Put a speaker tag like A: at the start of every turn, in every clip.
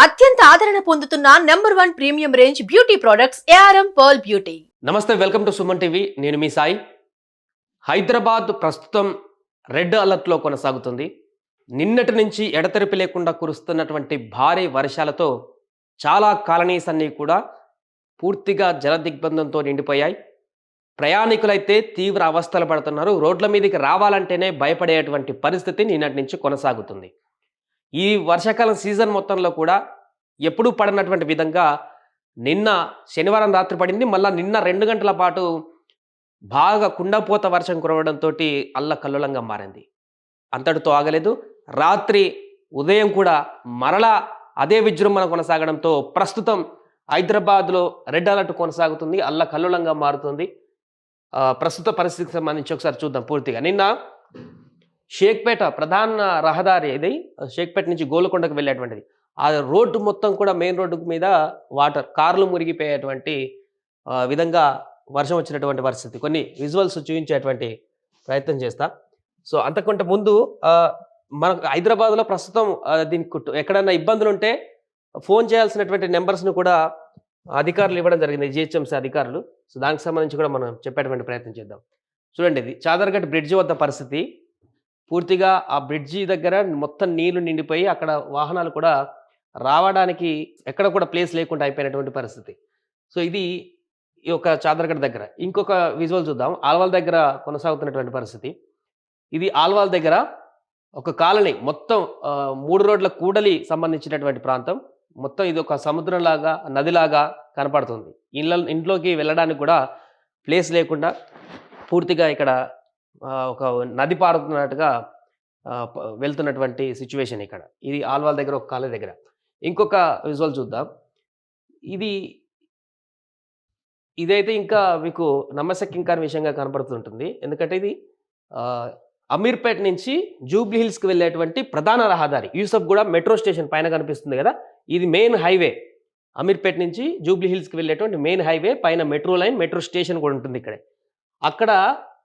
A: అత్యంత ఆదరణ పొందుతున్న #1 premium range beauty products ARM pearl beauty.
B: నమస్తే, వెల్కమ్ టు సుమన్ టీవీ. నేను మీ సాయి. హైదరాబాద్ ప్రస్తుతం రెడ్ అలర్ట్లో కొనసాగుతుంది. నిన్నటి నుంచి ఎడతెరిపి లేకుండా కురుస్తున్నటువంటి భారీ వర్షాలతో చాలా కాలనీస్ అన్నీ కూడా పూర్తిగా జలదిగ్బంధంతో నిండిపోయాయి. ప్రయాణికులైతే తీవ్ర అవస్థలు పడుతున్నారు. రోడ్ల మీదకి రావాలంటేనే భయపడేటువంటి పరిస్థితి నిన్నటి నుంచి కొనసాగుతుంది. ఈ వర్షాకాలం సీజన్ మొత్తంలో కూడా ఎప్పుడూ పడినటువంటి విధంగా నిన్న శనివారం రాత్రి పడింది. మళ్ళా నిన్న 2 గంటల పాటు బాగా కుండపోత వర్షం కురవడంతో అల్లకల్లోలంగా మారింది. అంతటితో ఆగలేదు. రాత్రి ఉదయం కూడా మరలా అదే విజృంభణ కొనసాగడంతో ప్రస్తుతం హైదరాబాద్లో రెడ్ అలర్ట్ కొనసాగుతుంది. అల్లకల్లోలంగా మారుతుంది. ప్రస్తుత పరిస్థితికి సంబంధించి ఒకసారి చూద్దాం పూర్తిగా. నిన్న షేక్పేట ప్రధాన రహదారి ఇది షేక్పేట నుంచి గోల్కొండకు వెళ్ళేటువంటిది. ఆ రోడ్డు మొత్తం కూడా మెయిన్ రోడ్డు మీద వాటర్ కార్లు మురిగిపోయేటువంటి విధంగా వర్షం వచ్చినటువంటి పరిస్థితి. కొన్ని విజువల్స్ చూపించేటువంటి ప్రయత్నం చేస్తా. సో అంతకంటే ముందు మనకు హైదరాబాద్లో ప్రస్తుతం దీనికి ఎక్కడన్నా ఇబ్బందులు ఉంటే ఫోన్ చేయాల్సినటువంటి నెంబర్స్ను కూడా అధికారులు ఇవ్వడం జరిగింది, జిహెచ్ఎంసీ అధికారులు. సో దానికి సంబంధించి కూడా మనం చెప్పేటువంటి ప్రయత్నం చేద్దాం. చూడండి, ఇది చాదర్ఘట్ బ్రిడ్జి వద్ద పరిస్థితి. పూర్తిగా ఆ బ్రిడ్జి దగ్గర మొత్తం నీళ్లు నిండిపోయి అక్కడ వాహనాలు కూడా రావడానికి ఎక్కడ కూడా ప్లేస్ లేకుండా అయిపోయినటువంటి పరిస్థితి. సో ఇది ఈ యొక్క చాదర్ఘట్ దగ్గర. ఇంకొక విజువల్ చూద్దాం. ఆల్వాల్ దగ్గర కొనసాగుతున్నటువంటి పరిస్థితి. ఇది ఆల్వాల్ దగ్గర ఒక కాలనీ మొత్తం 3 రోడ్ల కూడలి సంబంధించినటువంటి ప్రాంతం. మొత్తం ఇది ఒక సముద్రంలాగా నదిలాగా కనపడుతుంది. ఇంట్లోకి వెళ్ళడానికి కూడా ప్లేస్ లేకుండా పూర్తిగా ఇక్కడ ఒక నది పారుతున్నట్టుగా వెళ్తున్నటువంటి సిచ్యువేషన్ ఇక్కడ. ఇది ఆల్వాల్ దగ్గర ఒక కాలనీ దగ్గర. ఇంకొక విజువల్ చూద్దాం. ఇదైతే ఇంకా మీకు నమ్మశక్యం కాని విషయంగా కనపడుతుంటుంది. ఎందుకంటే ఇది అమీర్పేట నుంచి జూబ్లీ హిల్స్కి వెళ్ళేటువంటి ప్రధాన రహదారి. యూసఫ్గూడ మెట్రో స్టేషన్ పైన కనిపిస్తుంది కదా, ఇది మెయిన్ హైవే. అమీర్పేట నుంచి జూబ్లీ హిల్స్కి వెళ్ళేటువంటి మెయిన్ హైవే పైన మెట్రో లైన్, మెట్రో స్టేషన్ కూడా ఉంటుంది ఇక్కడే. అక్కడ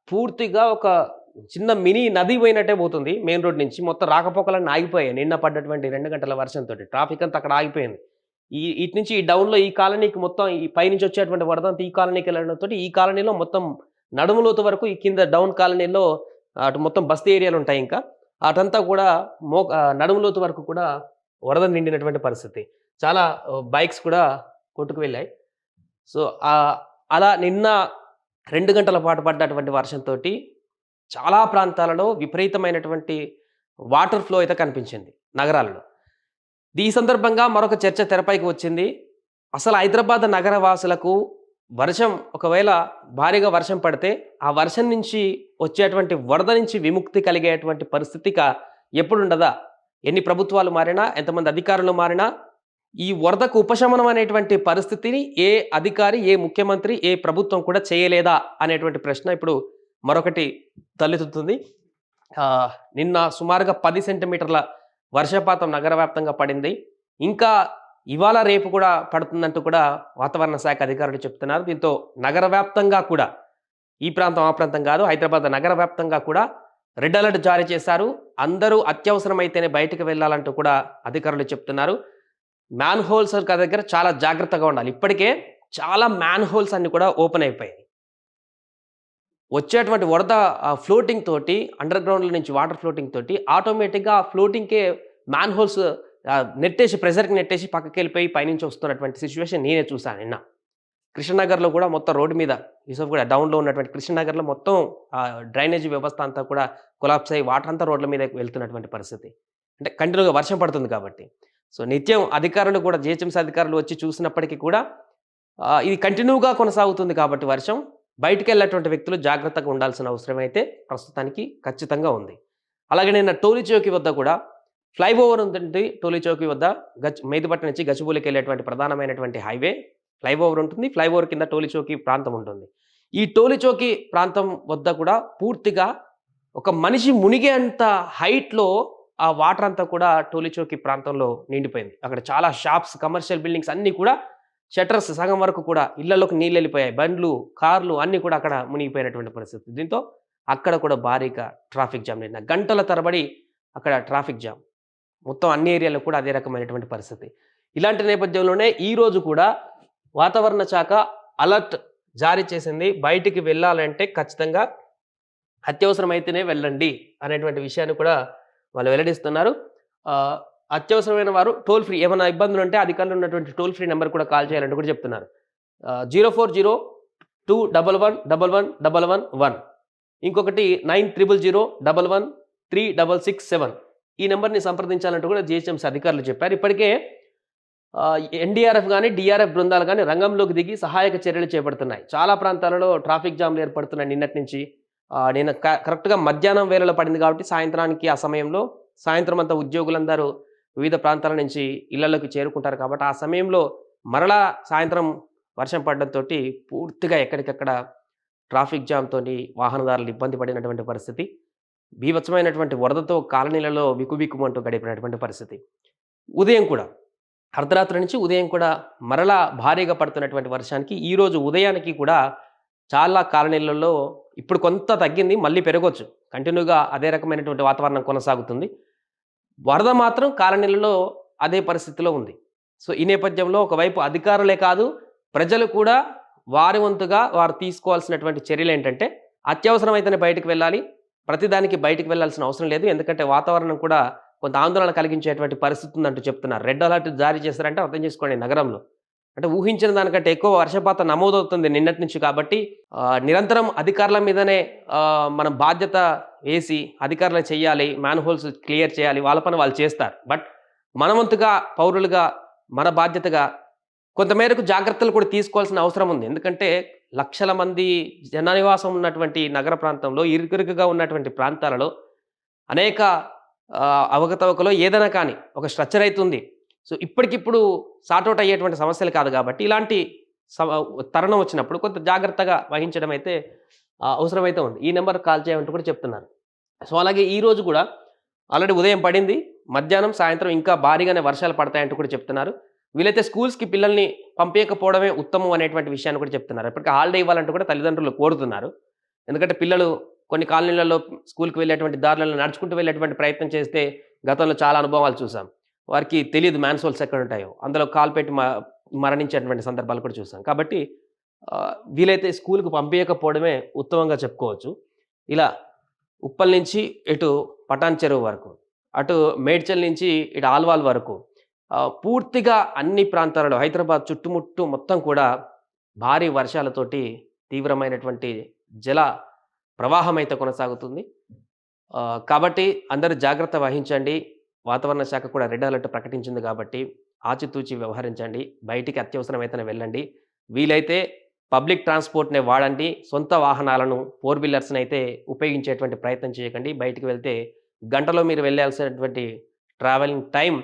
B: పూర్తిగా ఒక చిన్న మినీ నది పోయినట్టే పోతుంది. మెయిన్ రోడ్ నుంచి మొత్తం రాకపోకలన్నీ ఆగిపోయాయి. నిన్న పడ్డటువంటి 2 గంటల వర్షంతో ట్రాఫిక్ అంతా అక్కడ ఆగిపోయింది. ఇటు నుంచి ఈ డౌన్లో ఈ కాలనీకి మొత్తం ఈ పైనుంచి వచ్చేటువంటి వరదంతా ఈ కాలనీకి వెళ్ళడంతో ఈ కాలనీలో మొత్తం నడుములోతు వరకు ఈ కింద డౌన్ కాలనీలో అటు మొత్తం బస్తీ ఏరియాలు ఉంటాయి. ఇంకా అటంతా కూడా నడుములోతు వరకు కూడా వరద నిండినటువంటి పరిస్థితి. చాలా బైక్స్ కూడా కొట్టుకు వెళ్ళాయి. సో అలా నిన్న 2 గంటల పాటు పడ్డటువంటి వర్షంతో చాలా ప్రాంతాలలో విపరీతమైనటువంటి వాటర్ ఫ్లో అయితే కనిపించింది నగరాలలో. ఈ సందర్భంగా మరొక చర్చ తెరపైకి వచ్చింది. అసలు హైదరాబాద్ నగర వాసులకు వర్షం ఒకవేళ భారీగా వర్షం పడితే ఆ వర్షం నుంచి వచ్చేటువంటి వరద నుంచి విముక్తి కలిగేటువంటి పరిస్థితిగా ఎప్పుడు ఉండదా? ఎన్ని ప్రభుత్వాలు మారినా, ఎంతమంది అధికారులు మారినా ఈ వరదకు ఉపశమనం అనేటువంటి పరిస్థితిని ఏ అధికారి, ఏ ముఖ్యమంత్రి, ఏ ప్రభుత్వం కూడా చేయలేదా అనేటువంటి ప్రశ్న ఇప్పుడు మరొకటి తలెత్తుతుంది. నిన్న సుమారుగా 10 సెంటీమీటర్ల వర్షపాతం నగర వ్యాప్తంగా పడింది. ఇంకా ఇవాళ రేపు కూడా పడుతుందంటూ కూడా వాతావరణ శాఖ అధికారులు చెప్తున్నారు. దీంతో నగర వ్యాప్తంగా కూడా, ఈ ప్రాంతం ఆ ప్రాంతం కాదు, హైదరాబాద్ నగర వ్యాప్తంగా కూడా రెడ్ అలర్ట్ జారీ చేశారు. అందరూ అత్యవసరమైతేనే బయటకు వెళ్ళాలంటూ కూడా అధికారులు చెప్తున్నారు. మ్యాన్ హోల్స్ దగ్గర చాలా జాగ్రత్తగా ఉండాలి. ఇప్పటికే చాలా మ్యాన్ హోల్స్ అన్ని కూడా ఓపెన్ అయిపోయాయి. వచ్చేటువంటి వరద ఫ్లోటింగ్ తోటి, అండర్ గ్రౌండ్ల నుంచి వాటర్ ఫ్లోటింగ్ తోటి ఆటోమేటిక్గా ఆ ఫ్లోటింగ్కే మ్యాన్ హోల్స్ నెట్టేసి, ప్రెజర్కి నెట్టేసి పక్కకి వెళ్ళిపోయి పైనుంచి వస్తున్నటువంటి సిచ్యువేషన్ నేనే చూశాను నిన్న. కృష్ణనగర్లో కూడా మొత్తం రోడ్డు మీద యూసఫ్ కూడా డౌన్లో ఉన్నటువంటి కృష్ణనగర్లో మొత్తం డ్రైనేజీ వ్యవస్థ అంతా కూడా కొలాప్స్ అయ్యి వాటర్ అంతా రోడ్ల మీద వెళ్తున్నటువంటి పరిస్థితి. అంటే కంటిన్యూగా వర్షం పడుతుంది కాబట్టి. సో నిత్యం అధికారులు కూడా, జిహెచ్ఎంసీ అధికారులు వచ్చి చూసినప్పటికీ కూడా ఇది కంటిన్యూగా కొనసాగుతుంది కాబట్టి వర్షం బయటికి వెళ్ళేటువంటి వ్యక్తులు జాగ్రత్తగా ఉండాల్సిన అవసరం అయితే ప్రస్తుతానికి ఖచ్చితంగా ఉంది. అలాగే నిన్న టోలీ చౌకీ వద్ద కూడా ఫ్లైఓవర్ ఉంటుంది. టోలీ చౌకీ వద్ద మేదిపట్ట నుంచి గచ్చిబౌలికి వెళ్ళేటువంటి ప్రధానమైనటువంటి హైవే ఫ్లైఓవర్ ఉంటుంది. ఫ్లైఓవర్ కింద టోలీ చౌకీ ప్రాంతం ఉంటుంది. ఈ టోలీ చౌకీ ప్రాంతం వద్ద కూడా పూర్తిగా ఒక మనిషి మునిగేంత హైట్లో ఆ వాటర్ అంతా కూడా టోలీ చౌకీ ప్రాంతంలో నిండిపోయింది. అక్కడ చాలా షాప్స్, కమర్షియల్ బిల్డింగ్స్ అన్నీ కూడా షట్టర్స్ సగం వరకు కూడా ఇళ్లలోకి నీళ్ళు వెళ్ళిపోయాయి. బండ్లు, కార్లు అన్నీ కూడా అక్కడ మునిగిపోయినటువంటి పరిస్థితి. దీంతో అక్కడ కూడా భారీగా ట్రాఫిక్ జామ్. నిన్న గంటల తరబడి అక్కడ ట్రాఫిక్ జామ్. మొత్తం అన్ని ఏరియాలో కూడా అదే రకమైనటువంటి పరిస్థితి. ఇలాంటి నేపథ్యంలోనే ఈరోజు కూడా వాతావరణ శాఖ అలర్ట్ జారీ చేసింది. బయటికి వెళ్ళాలంటే ఖచ్చితంగా అత్యవసరమైతేనే వెళ్ళండి అనేటువంటి విషయాన్ని కూడా వాళ్ళు వెల్లడిస్తున్నారు. అత్యవసరమైన వారు టోల్ ఫ్రీ ఏమైనా ఇబ్బందులు ఉంటే అధికారులు ఉన్నటువంటి టోల్ ఫ్రీ నెంబర్ కూడా కాల్ చేయాలంటూ కూడా చెప్తున్నారు. 040-211-1111, ఇంకొకటి 9001113667 ఈ నెంబర్ని సంప్రదించాలంటూ కూడా జిహెచ్ఎంసీ అధికారులు చెప్పారు. ఇప్పటికే ఎన్డీఆర్ఎఫ్ కానీ డిఆర్ఎఫ్ బృందాలు కానీ రంగంలోకి దిగి సహాయక చర్యలు చేపడుతున్నాయి. చాలా ప్రాంతాలలో ట్రాఫిక్ జామ్లు ఏర్పడుతున్నాయి నిన్నటి నుంచి. నేను కరెక్ట్గా మధ్యాహ్నం వేళలో పడింది కాబట్టి సాయంత్రానికి ఆ సమయంలో సాయంత్రం అంతా ఉద్యోగులందరూ వివిధ ప్రాంతాల నుంచి ఇళ్లలోకి చేరుకుంటారు కాబట్టి ఆ సమయంలో మరలా సాయంత్రం వర్షం పడడంతో పూర్తిగా ఎక్కడికక్కడ ట్రాఫిక్ జామ్తో వాహనదారులు ఇబ్బంది పడినటువంటి పరిస్థితి. బీభత్సమైనటువంటి వరదతో కాలనీలలో బిక్కుబిక్కుమంటూ గడిపినటువంటి పరిస్థితి. ఉదయం కూడా అర్ధరాత్రి నుంచి ఉదయం కూడా మరలా భారీగా పడుతున్నటువంటి వర్షానికి ఈరోజు ఉదయానికి కూడా చాలా కాలనీలలో ఇప్పుడు కొంత తగ్గింది, మళ్ళీ పెరగవచ్చు. కంటిన్యూగా అదే రకమైనటువంటి వాతావరణం కొనసాగుతుంది. వరద మాత్రం కాలనీలలో అదే పరిస్థితిలో ఉంది. సో ఈ నేపథ్యంలో ఒకవైపు అధికారులే కాదు ప్రజలు కూడా వారి వంతుగా వారు తీసుకోవాల్సినటువంటి చర్యలు ఏంటంటే అత్యవసరమైతేనే బయటకు వెళ్ళాలి, ప్రతిదానికి బయటకు వెళ్ళాల్సిన అవసరం లేదు. ఎందుకంటే వాతావరణం కూడా కొంత ఆందోళన కలిగించేటువంటి పరిస్థితి ఉందంటూ చెప్తున్నారు. రెడ్ అలర్ట్ జారీ చేశారంటే అర్థం చేసుకోండి, నగరంలో అంటే ఊహించిన దానికంటే ఎక్కువ వర్షపాతం నమోదవుతుంది నిన్నటి నుంచి. కాబట్టి నిరంతరం అధికారుల మీదనే మనం బాధ్యత వేసి అధికారులు చేయాలి, మ్యాన్ హోల్స్ క్లియర్ చేయాలి, వాళ్ళ పని వాళ్ళు చేస్తారు. బట్ మనవంతుగా పౌరులుగా మన బాధ్యతగా కొంతమేరకు జాగ్రత్తలు కూడా తీసుకోవాల్సిన అవసరం ఉంది. ఎందుకంటే లక్షల మంది జననివాసం ఉన్నటువంటి నగర ప్రాంతంలో ఇరుకిరుకుగా ఉన్నటువంటి ప్రాంతాలలో అనేక అవకతవకలో ఏదైనా కానీ ఒక స్ట్రక్చర్ అవుతుంది. సో ఇప్పటికిప్పుడు సార్ట్అవుట్ అయ్యేటువంటి సమస్యలు కాదు కాబట్టి ఇలాంటి తరుణం వచ్చినప్పుడు కొంత జాగ్రత్తగా వహించడం అయితే అవసరమైతే ఉంది. ఈ నెంబర్ కాల్ చేయమంటూ కూడా చెప్తున్నారు. సో అలాగే ఈరోజు కూడా ఆల్రెడీ ఉదయం పడింది, మధ్యాహ్నం సాయంత్రం ఇంకా భారీగానే వర్షాలు పడతాయంటూ కూడా చెప్తున్నారు. వీలైతే స్కూల్స్కి పిల్లల్ని పంపించకపోవడమే ఉత్తమం అనేటువంటి విషయాన్ని కూడా చెప్తున్నారు. ఇప్పటికీ హాలిడే ఇవ్వాలంటూ కూడా తల్లిదండ్రులు కోరుతున్నారు. ఎందుకంటే పిల్లలు కొన్ని కాలనీలలో స్కూల్కి వెళ్ళేటువంటి దారులలో నడుచుకుంటూ వెళ్ళేటువంటి ప్రయత్నం చేస్తే గతంలో చాలా అనుభవాలు చూసాం. వారికి తెలియదు మ్యాన్ హోల్స్ ఎక్కడ ఉంటాయో, అందులో కాలు పెట్టి మరణించేటువంటి సందర్భాలు కూడా చూసాం. కాబట్టి వీలైతే స్కూల్కి పంపించకపోవడమే ఉత్తమంగా చెప్పుకోవచ్చు. ఇలా ఉప్పల్ నుంచి ఇటు పటాన్ చెరువు వరకు, అటు మేడ్చల్ నుంచి ఇటు ఆల్వాల్ వరకు పూర్తిగా అన్ని ప్రాంతాలలో హైదరాబాద్ చుట్టుముట్టు మొత్తం కూడా భారీ వర్షాలతోటి తీవ్రమైనటువంటి జల ప్రవాహం అయితే కొనసాగుతుంది. కాబట్టి అందరూ జాగ్రత్త వహించండి. వాతావరణ శాఖ కూడా రెడ్ అలర్ట్ ప్రకటించింది కాబట్టి ఆచితూచి వ్యవహరించండి. బయటికి అత్యవసరమైతేనే వెళ్ళండి. వీలైతే పబ్లిక్ ట్రాన్స్పోర్ట్నే వాడండి. సొంత వాహనాలను 4 వీలర్స్ని అయితే ఉపయోగించేటువంటి ప్రయత్నం చేయకండి. బయటికి వెళ్తే గంటలో మీరు వెళ్ళాల్సినటువంటి ట్రావెలింగ్ టైం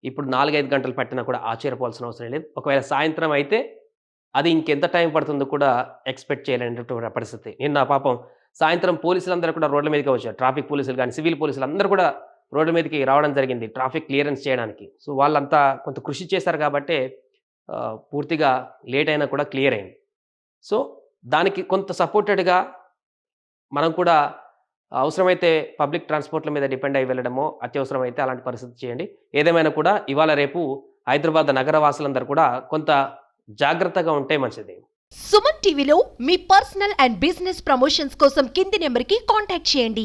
B: ఇప్పుడు 4-5 గంటలు పట్టినా కూడా ఆశ్చర్యపోవాల్సిన అవసరం లేదు. ఒకవేళ సాయంత్రం అయితే అది ఇంకెంత టైం పడుతుందో కూడా ఎక్స్పెక్ట్ చేయలేనటువంటి పరిస్థితి. నిన్న పాపం సాయంత్రం పోలీసులందరూ కూడా రోడ్ల మీదకి వచ్చారు. ట్రాఫిక్ పోలీసులు కానీ సివిల్ పోలీసులు అందరూ కూడా రోడ్ల మీదకి రావడం జరిగింది ట్రాఫిక్ క్లియరెన్స్ చేయడానికి. సో వాళ్ళంతా కొంత కృషి చేశారు కాబట్టి పూర్తిగా లేట్ అయినా కూడా క్లియర్ అయింది. సో దానికి కొంత సపోర్టెడ్గా మనం కూడా అవసరమైతే పబ్లిక్ ట్రాన్స్పోర్ట్ల మీద డిపెండ్ అయ్యి వెళ్ళడమో, అత్యవసరమైతే అలాంటి పరిస్థితి చేయండి. ఏదేమైనా కూడా ఇవాళ రేపు హైదరాబాద్ నగర వాసులందరూ కూడా కొంత జాగ్రత్తగా ఉంటే మంచిది.
A: సుమన్ టీవీలో మీ పర్సనల్ అండ్ బిజినెస్ ప్రమోషన్స్ కోసం కింది నెంబర్కి కాంటాక్ట్ చేయండి.